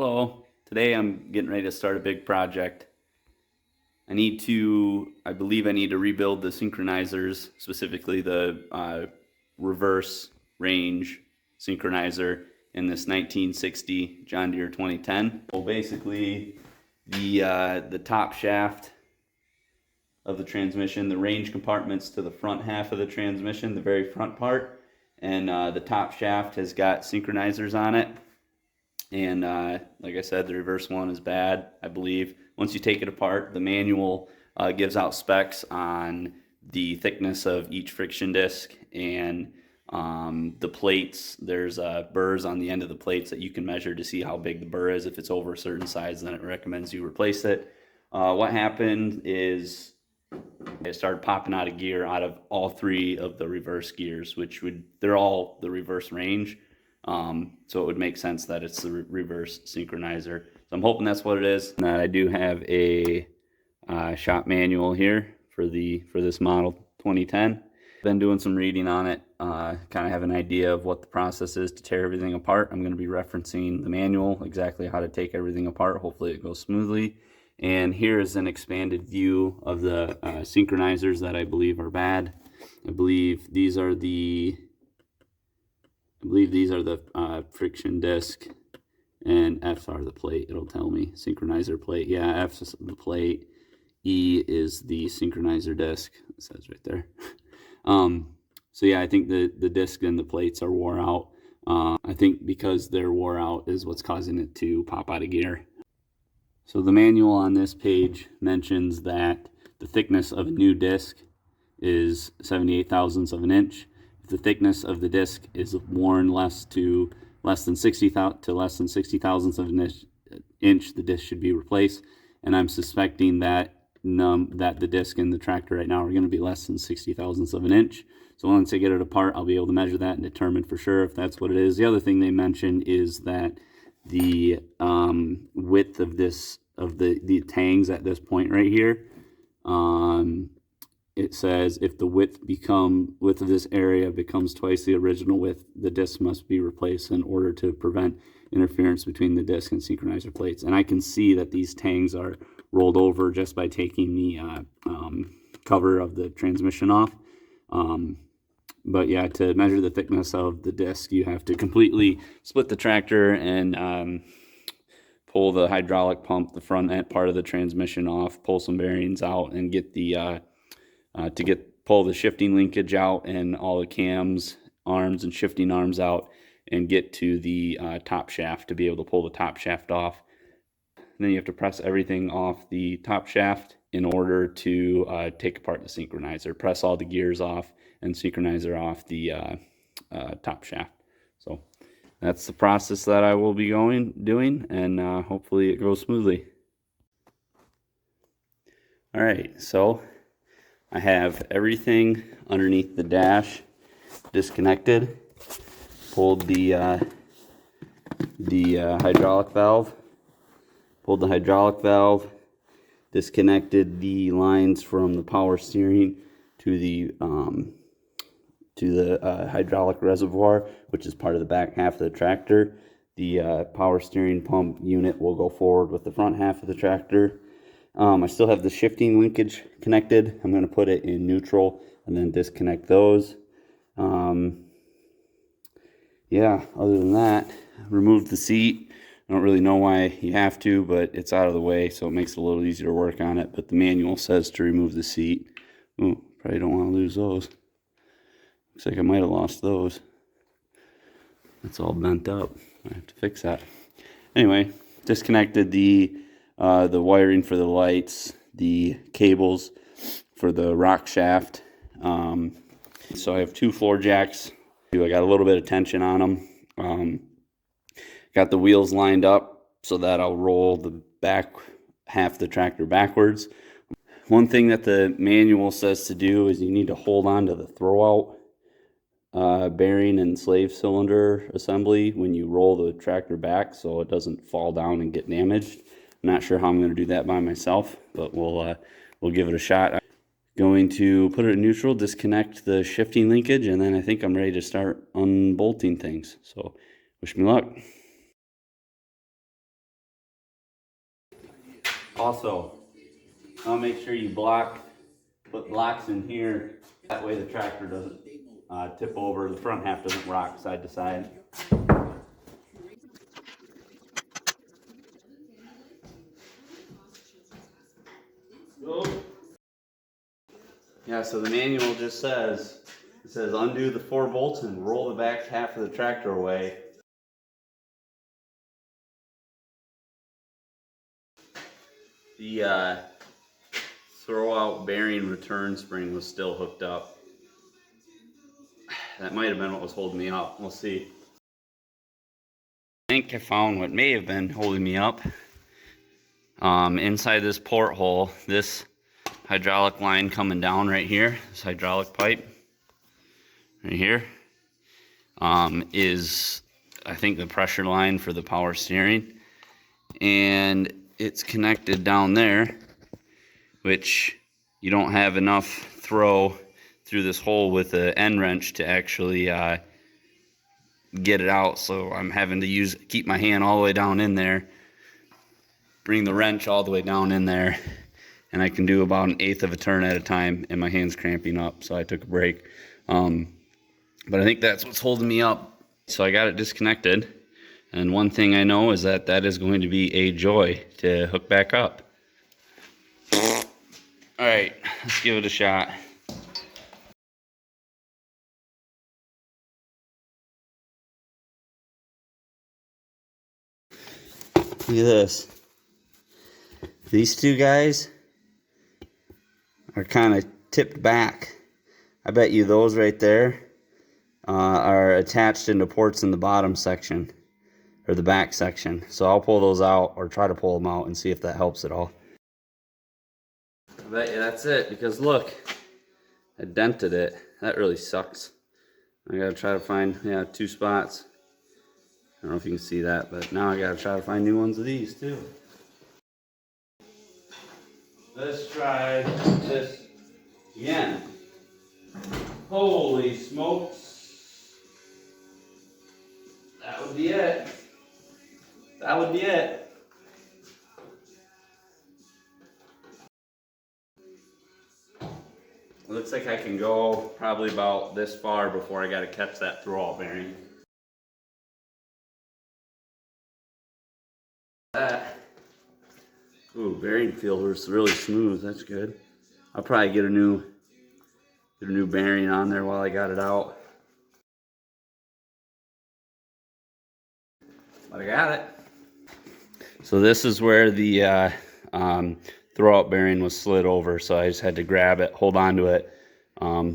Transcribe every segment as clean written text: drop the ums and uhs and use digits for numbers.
Hello. Today I'm getting ready to start a big project. I believe I need to rebuild the synchronizers, specifically the reverse range synchronizer in this 1960 John Deere 2010. Well, basically the top shaft of the transmission, the range compartments to the front half of the transmission, the very front part, and the top shaft has got synchronizers on it. And like I said, the reverse one is bad, I believe. Once you take it apart, the manual gives out specs on the thickness of each friction disc and the plates. There's burrs on the end of the plates that you can measure to see how big the burr is. If it's over a certain size, then it recommends you replace it. What happened is it started popping out of gear out of all three of the reverse gears, they're all the reverse range. So it would make sense that it's the reverse synchronizer. So I'm hoping that's what it is. And I do have a shop manual here for this model 2010. Been doing some reading on it, kind of have an idea of what the process is to tear everything apart. I'm going to be referencing the manual, exactly how to take everything apart. Hopefully it goes smoothly. And here is an expanded view of the synchronizers that I believe are bad. I believe these are the friction disc, and F's are the plate. It'll tell me synchronizer plate. Yeah, F's is the plate. E is the synchronizer disc. It says right there. So yeah, I think the disc and the plates are wore out. I think because they're wore out is what's causing it to pop out of gear. So the manual on this page mentions that the thickness of a new disc is 78 thousandths of an inch. If the thickness of the disc is worn less than 60 thousandths of an inch, the disc should be replaced. And I'm suspecting that the disc in the tractor right now are going to be less than 60 thousandths of an inch. So once I get it apart, I'll be able to measure that and determine for sure if that's what it is. The other thing they mention is that the width of the tangs at this point right here, it says if the width of this area becomes twice the original width, the disc must be replaced in order to prevent interference between the disc and synchronizer plates. And I can see that these tangs are rolled over just by taking the cover of the transmission off. But yeah, to measure the thickness of the disc, you have to completely split the tractor and pull the hydraulic pump, the front end part of the transmission off, pull some bearings out, and get pull the shifting linkage out and all the cams, arms, and shifting arms out, and get to the top shaft to be able to pull the top shaft off. And then you have to press everything off the top shaft in order to take apart the synchronizer. Press all the gears off and synchronizer off the top shaft. So that's the process that I will be doing, and hopefully it goes smoothly. All right, so I have everything underneath the dash disconnected. Pulled the hydraulic valve. Pulled the hydraulic valve. Disconnected the lines from the power steering to the hydraulic reservoir, which is part of the back half of the tractor. The power steering pump unit will go forward with the front half of the tractor. I still have the shifting linkage connected. I'm going to put it in neutral and then disconnect those. Yeah, other than that, removed the seat. I don't really know why you have to, but it's out of the way, so it makes it a little easier to work on it. But the manual says to remove the seat. Ooh, probably don't want to lose those. Looks like I might have lost those. It's all bent up. I have to fix that. Anyway, disconnected the wiring for the lights, the cables for the rock shaft. So I have two floor jacks. I got a little bit of tension on them. Got the wheels lined up so that I'll roll the back half of the tractor backwards. One thing that the manual says to do is you need to hold on to the throwout bearing and slave cylinder assembly when you roll the tractor back so it doesn't fall down and get damaged. I'm not sure how I'm going to do that by myself, but we'll give it a shot. I'm going to put it in neutral, disconnect the shifting linkage, and then I think I'm ready to start unbolting things. So wish me luck. Also, I'll make sure you put blocks in here. That way the tractor doesn't tip over, the front half doesn't rock side to side. Yeah, so the manual just says, it says undo the 4 bolts and roll the back half of the tractor away. The throwout bearing return spring was still hooked up. That might have been what was holding me up. We'll see. I think I found what may have been holding me up. Inside this porthole, this hydraulic line coming down right here, this hydraulic pipe right here, is I think the pressure line for the power steering, and it's connected down there, which you don't have enough throw through this hole with an end wrench to actually get it out. So I'm having to keep my hand all the way down in there, bring the wrench all the way down in there, and I can do about 1/8 of a turn at a time, and my hand's cramping up, so I took a break. But I think that's what's holding me up. So I got it disconnected, and one thing I know is that that is going to be a joy to hook back up. All right, let's give it a shot. Look at this. These two guys are kind of tipped back. I bet you those right there are attached into ports in the bottom section, or the back section. So I'll pull those out, or try to pull them out, and see if that helps at all. I bet you that's it, because look, I dented it. That really sucks. I gotta try to find, 2 spots. I don't know if you can see that, but now I gotta try to find new ones of these too. Let's try this again. Holy smokes. That would be it. That would be it. It looks like I can go probably about this far before I gotta catch that throwout bearing. That. Ooh, bearing feeler's really smooth. That's good. I'll probably get a new bearing on there while I got it out. But I got it. So this is where the throwout bearing was slid over. So I just had to grab it, hold on to it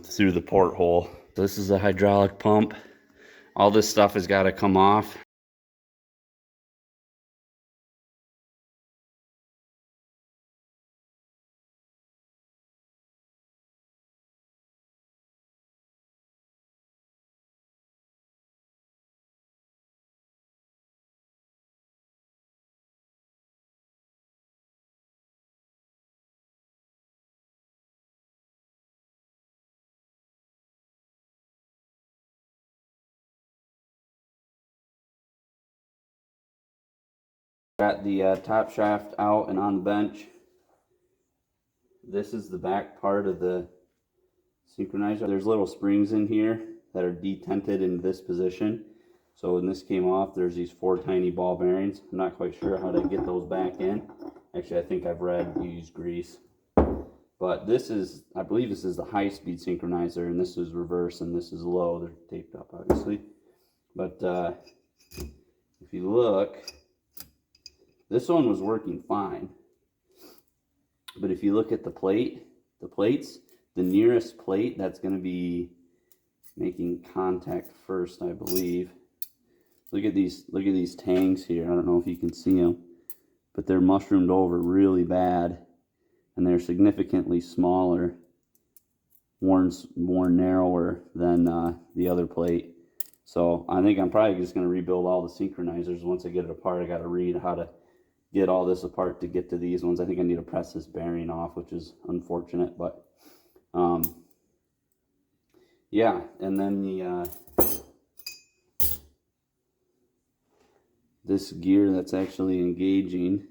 through the porthole. This is a hydraulic pump. All this stuff has got to come off. Got the top shaft out and on the bench. This is the back part of the Synchronizer. There's little springs in here that are detented in this position. So when this came off, there's these 4 tiny ball bearings. I'm not quite sure how to get those back in. Actually, I think I've read you use grease. But this is, I believe this is the high-speed Synchronizer, and this is reverse, and this is low. They're taped up, obviously. But if you look, this one was working fine. But if you look at the plates, the nearest plate that's going to be making contact first, I believe. Look at these tangs here. I don't know if you can see them, but they're mushroomed over really bad, and they're significantly smaller, more narrower than the other plate. So I think I'm probably just going to rebuild all the Synchronizers. Once I get it apart, I got to read how to get all this apart to get to these ones. I think I need to press this bearing off, which is unfortunate, but yeah. And then the this gear that's actually engaging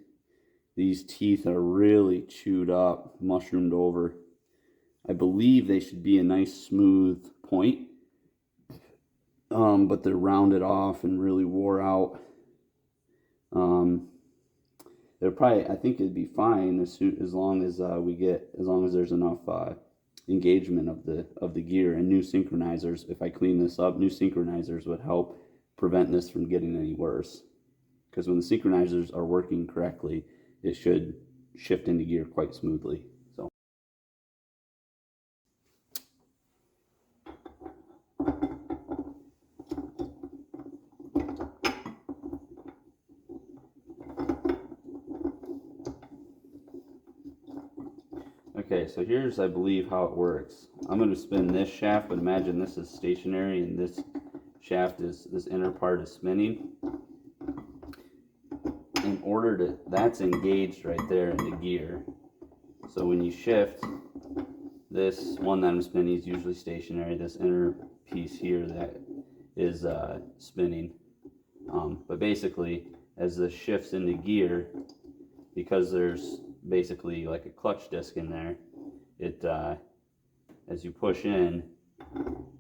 these teeth are really chewed up, mushroomed over. I believe they should be a nice smooth point, but they're rounded off and really wore out. They're probably, I think it'd be fine as long as as long as there's enough engagement of the gear. And new synchronizers, if I clean this up, new synchronizers would help prevent this from getting any worse. Because when the synchronizers are working correctly, it should shift into gear quite smoothly. So. Okay, so here's, I believe, how it works. I'm going to spin this shaft, but imagine this is stationary and this shaft is, this inner part is spinning. In order to, that's engaged right there in the gear. So when you shift, this one that I'm spinning is usually stationary. This inner piece here that is spinning. But basically, as this shifts into gear, because there's basically like a clutch disc in there, it as you push in,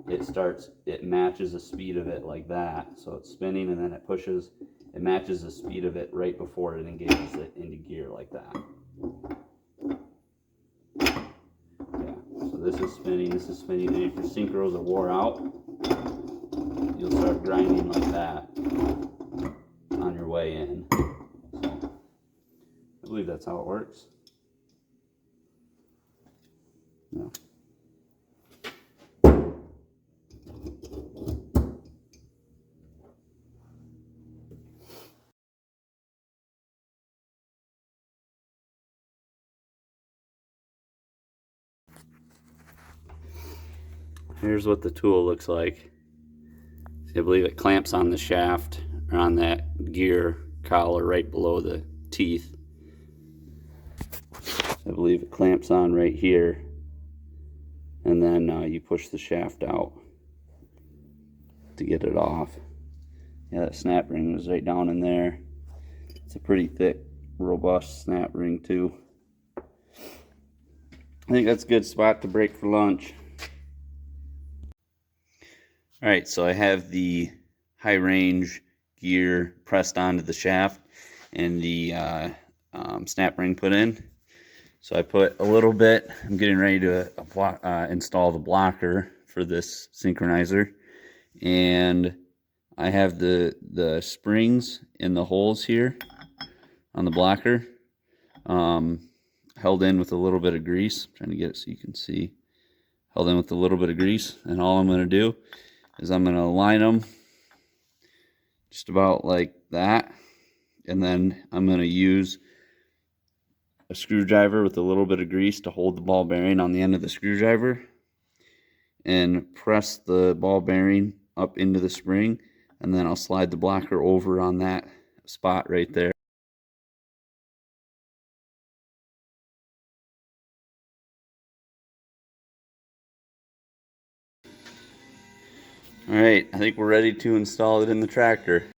it matches the speed of it like that. So it's spinning and then it matches the speed of it right before it engages it into gear like that. Yeah, so this is spinning, and if your synchros are wore out, you'll start grinding like that on your way in. So I believe that's how it works. Yeah. Here's what the tool looks like. See, I believe it clamps on the shaft or on that gear collar right below the teeth. I believe it clamps on right here, and then you push the shaft out to get it off. Yeah, that snap ring was right down in there. It's a pretty thick, robust snap ring too. I think that's a good spot to break for lunch. All right, so I have the high range gear pressed onto the shaft and the snap ring put in. So I put a little bit, I'm getting ready to install the blocker for this synchronizer. And I have the springs in the holes here on the blocker, held in with a little bit of grease. I'm trying to get it so you can see. Held in with a little bit of grease. And all I'm going to do is I'm going to line them just about like that. And then I'm going to use a screwdriver with a little bit of grease to hold the ball bearing on the end of the screwdriver and press the ball bearing up into the spring, and then I'll slide the blocker over on that spot right there. All right, I think we're ready to install it in the tractor.